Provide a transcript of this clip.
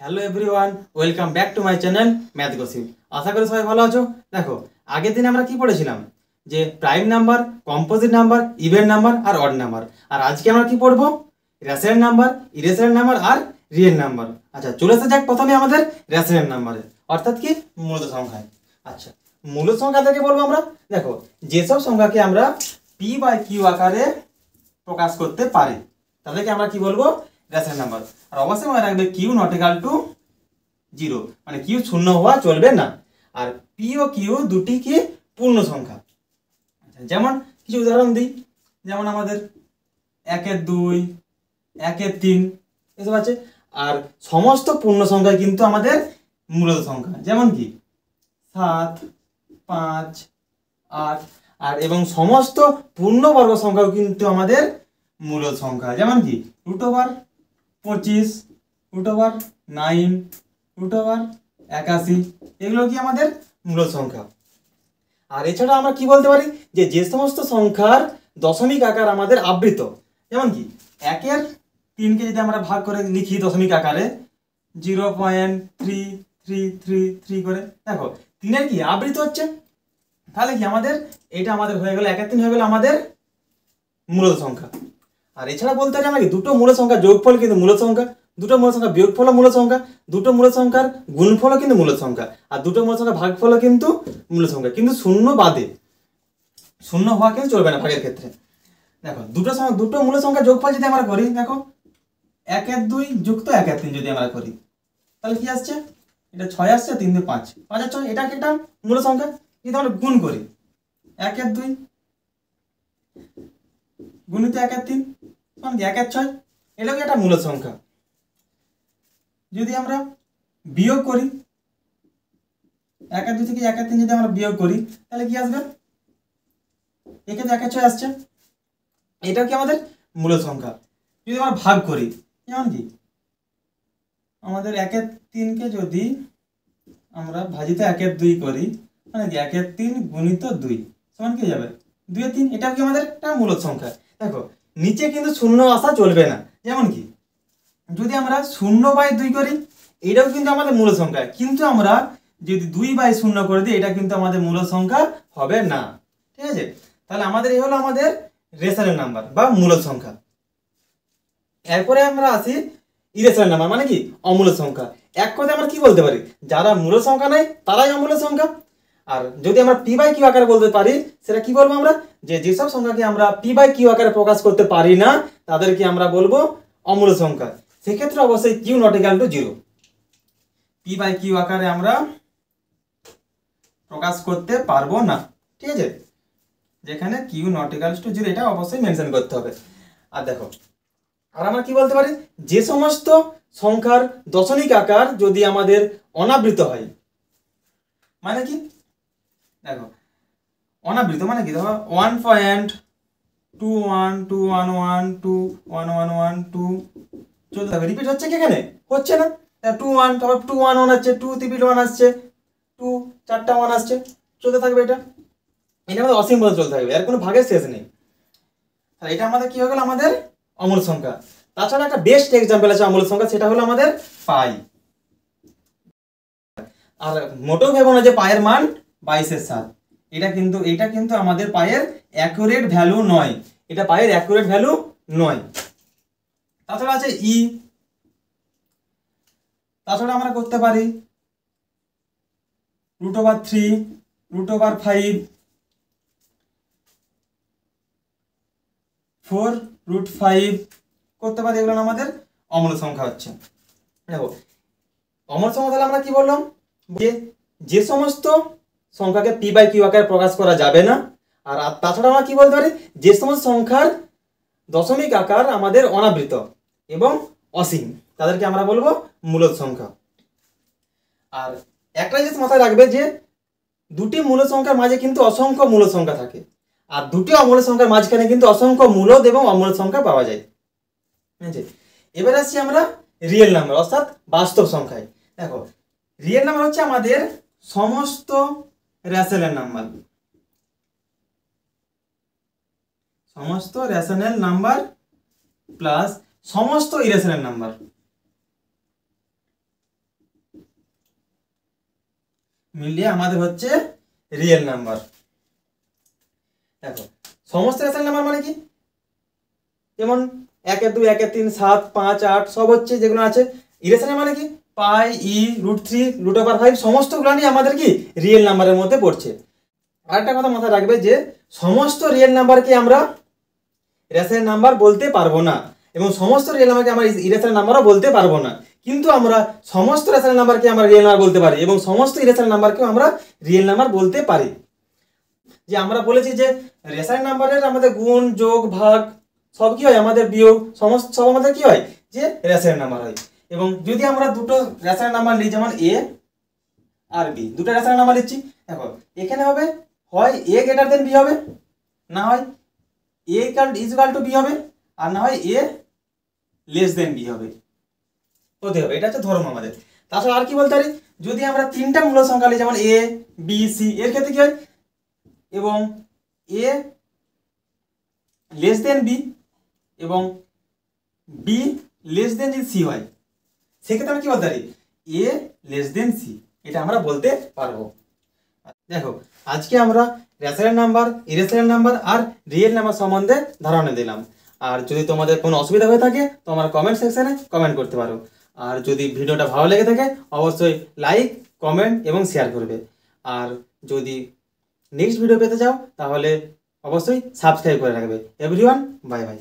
Hello everyone, welcome back to my channel math gossip. আশা করি সবাই ভালো আছো। দেখো, আগের দিন আমরা কি পড়েছিলাম যে prime number, composite number, even number আর অড নাম্বার। আর আজকে আমরা কি পড়বো? রেশনাল নাম্বার, ইরেশনাল নাম্বার আর রিয়েল নাম্বার। আচ্ছা, চলে আসা যাক প্রথমে আমাদের রেশনাল নাম্বারে, অর্থাৎ কি মূলত সংখ্যায়। আচ্ছা, মূলত সংখ্যা থেকে বলবো আমরা। দেখো, যেসব সংখ্যাকে আমরা পি বাই কিউ আকারে প্রকাশ করতে পারি তাদেরকে আমরা কি বলবো? Rational number. আর অবশ্যই মনে রাখবে কিউ নট ইকুয়াল টু 0, মানে কিউ শূন্য হওয়া চলবে না। আর পি ও কিউ দুটি কি পূর্ণ সংখ্যা। যেমন কিছু উদাহরণ দিই, যেমন আমাদের 1-2, 1-3 এসব আছে। আর সমস্ত পূর্ণ সংখ্যা কিন্তু আমাদের মূলত সংখ্যা, যেমন কি 7, 5, 8 আর এবং সমস্ত পূর্ণবর্গ সংখ্যাও কিন্তু আমাদের মূলত সংখ্যা, যেমন কি √25, √9, √81, এগুলো কি আমাদের মূলত সংখ্যা। আর এছাড়া আমরা কি বলতে পারি যে সমস্ত সংখ্যার দশমিক আকার আমাদের আবৃত, যেমন কি 1/3কে যদি আমরা ভাগ করে লিখি দশমিক আকারে 0.3333 করে, দেখো 3-এর কি আবৃত হচ্ছে, তাহলে কি আমাদের এটা আমাদের হয়ে গেল 1/3 হয়ে গেল আমাদের মূলত সংখ্যা। আর এছাড়া বলতে পারি আমরা কি দুটো মূল সংখ্যা যোগফল কিন্তু মূল সংখ্যা, দুটো মূল সংখ্যা বিয়োগফল মূল সংখ্যা, দুটো মূল সংখ্যার গুণফল কিন্তু মূল সংখ্যা, আর দুটো মূল সংখ্যা ভাগফল কিন্তু মূল সংখ্যা, কিন্তু শূন্য বাদে। শূন্য হওয়া কিন্তু চলবে না ভাগের ক্ষেত্রে। দেখো, দুটো মূল সংখ্যা যোগফল যদি আমরা করি, দেখো 1-2 যুক্ত 1-3 যদি আমরা করি, তাহলে কি আসছে? এটা 6 আসছে, 3 দিয়ে 5, 5 আর 6, এটা একটা মূল সংখ্যা। যদি আমরা গুণ করি 1-2 গুণিত 1-3 মানে 1-6, এটাও কি একটা মূল সংখ্যা। যদি আমরা বিয়োগ করি 1-2 থেকে 1-3 যদি আমরা বিয়োগ করি, তাহলে কি আসবে? একে তো 1-6 আসছে, এটাও কি আমাদের মূল সংখ্যা। যদি আমরা ভাগ করি, যেমন কি আমাদের 1-3কে যদি আমরা ভাজিত 1-2 করি, মানে কি 1-3 গুণিত 2 সমান কি যাবে? 2-3, এটাও কি আমাদের একটা মূল সংখ্যা। দেখো, নিচে কিন্তু শূন্য আসা চলবে না, যেমন কি যদি আমরা 0/2 করি, এটাও কিন্তু আমাদের মূল সংখ্যা, কিন্তু আমরা যদি 2/0 করে দিই, এটা কিন্তু আমাদের মূল সংখ্যা হবে না। ঠিক আছে, তাহলে আমাদের এই হলো আমাদের রেশনাল নাম্বার বা মূল সংখ্যা। এরপরে আমরা আসি ইরেশনাল নাম্বার, মানে কি অমূল সংখ্যা। এক কথায় আমরা কি বলতে পারি? যারা মূল সংখ্যা নাই তারাই অমূল সংখ্যা। আর যদি আমরা পি বাই কিউ আকারে বলতে পারি, সেটা কি বলবো আমরা? যেসব সংখ্যাকে আমরা পি বাই কিউ আকারে প্রকাশ করতে পারি না তাদেরকে আমরা বলবো অমূল সংখ্যা। সেক্ষেত্রে অবশ্যই Q not equal to 0, P by Q আকারে আমরা প্রকাশ করতে পারবো না। ঠিক আছে, যেখানে কিউ নট ইকুয়াল টু 0 এটা অবশ্যই মেনশন করতে হবে। আর দেখো, আর আমরা কি বলতে পারি? যে সমস্ত সংখ্যার দশমিক আকার যদি আমাদের অনাবৃত হয়, মানে কি দেখো অনাবৃত মানে কি, দেখো 1.2121121112 চলতে থাকবে, রিপিট হচ্ছে কি? এখানে হচ্ছে না। 21, তারপর 211 আসছে, 2 আসছে, 2 4টা 1 আসছে, চলতে থাকবে। এটা আমাদের অসীম পর্যন্ত চলতে থাকবে, এর কোনো ভাগের শেষ নেই। তাহলে এটা আমাদের কি হয়ে গেল? আমাদের অমূল সংখ্যা। তাছাড়া একটা বেস্ট এক্সাম্পল আছে অমূল সংখ্যা, সেটা হলো আমাদের পাই। আর মোটেও ভেবো না যে পায়ের মান 22/7, এটা কিন্তু আমাদের পায়ের অ্যাকুরেট ভ্যালু নয়, এটা পায়ের অ্যাকুরেট ভ্যালু নয়। তাছাড়া আছে ই, তাছাড়া আমরা করতে পারি √3, √5, 4√5 করতে পারি। এগুলো আমাদের অমূল সংখ্যা হচ্ছে। দেখো, অমূল সংখ্যা তাহলে আমরা কি বললাম? যে সমস্ত সংখ্যাকে পি বাই কিউ আকারে প্রকাশ করা যাবে না। আর তাছাড়া আমরা কি বলতে পারি? যে সমস্ত সংখ্যার দশমিক আকার আমাদের অনাবৃত এবং অসীম, তাদেরকে আমরা বলবো মূলদ সংখ্যা। আর একটা জিনিস মাথায় রাখবে যে দুটি মূল সংখ্যার মাঝে কিন্তু অসংখ্য মূল সংখ্যা থাকে, আর দুটি অমূল সংখ্যার মাঝখানে কিন্তু অসংখ্য মূলদ এবং অমূল সংখ্যা পাওয়া যায়। ঠিক আছে, এবার আসছি আমরা রিয়েল নাম্বার অর্থাৎ বাস্তব সংখ্যায়। দেখো, রিয়েল নাম্বার হচ্ছে আমাদের সমস্ত রেশনাল নাম্বার, সমস্ত রেশনাল নাম্বার প্লাস সমস্ত ইরেশনাল নাম্বার। মিলিয়ে আমাদের হচ্ছে রিয়েল নাম্বার। দেখো সমস্ত রেশনাল নাম্বার মানে কি, যেমন 1 এর 2 1 এর 3 7 5 8 সব হচ্ছে যেগুলো আছে। ইরেশনাল মানে কি, পাই ই √3 √5 সমস্তগুলো নিয়ে আমাদের কি রিয়েল নাম্বারের মধ্যে পড়ছে। আরেকটা কথা মাথায় রাখবে যে সমস্ত রিয়েল নাম্বারকে আমরা রেশনাল নাম্বার বলতে পারবো না, এবং সমস্ত রিয়েল নাম্বারকে আমরা ইরেশনাল নাম্বারও বলতে পারবো না। কিন্তু আমরা সমস্ত রেশনাল নাম্বারকে আমরা রিয়েল নাম্বার বলতে পারি, এবং সমস্ত ইরেশনাল নাম্বারকেও আমরা রিয়েল নাম্বার বলতে পারি। যে আমরা বলেছি যে রেশনাল নাম্বারের আমাদের গুণ যোগ ভাগ সব কি হয়, আমাদের বিয়োগ সমস্ত সব আমাদের কি হয়, যে রেশনাল নাম্বার হয়। এবং যদি আমরা দুটো রেশনাল নাম্বার নিই, যেমন এ আর বি, দুটো রেশনাল নাম্বার নিচ্ছি, দেখো এখানে হবে হয় এ গ্রেটার দেন বি হবে, না হয় এ ইকুয়াল টু বি হবে, আর না হয় এ লেস দেন বি হবে, হতে হবে। এটা হচ্ছে ধর্ম আমাদের। তাছাড়া আর কি বলতে পারি, যদি আমরা তিনটা মূল সংখ্যা নিই, যেমন এ বি সি, এর ক্ষেত্রে কি হয়, এবং এ লেস দেন বি এবং বি লেস দেন যদি সি হয়, সেক্ষেত্রে আমরা কি বলতে পারি, এ লেস দেন সি, এটা আমরা বলতে পারবো। দেখো আজকে আমরা রেশনাল নাম্বার, ইরেশনাল নাম্বার আর রিয়েল নাম্বার সম্বন্ধে ধারণা দিলাম। আর যদি তোমাদের কোনো অসুবিধা হয়ে থাকে তো আমার কমেন্ট সেকশনে কমেন্ট করতে পারো। আর যদি ভিডিওটা ভালো লেগে থাকে অবশ্যই লাইক, কমেন্ট এবং শেয়ার করবে। আর যদি নেক্সট ভিডিও পেতে চাও তাহলে অবশ্যই সাবস্ক্রাইব করে রাখবে। Everyone, bye bye.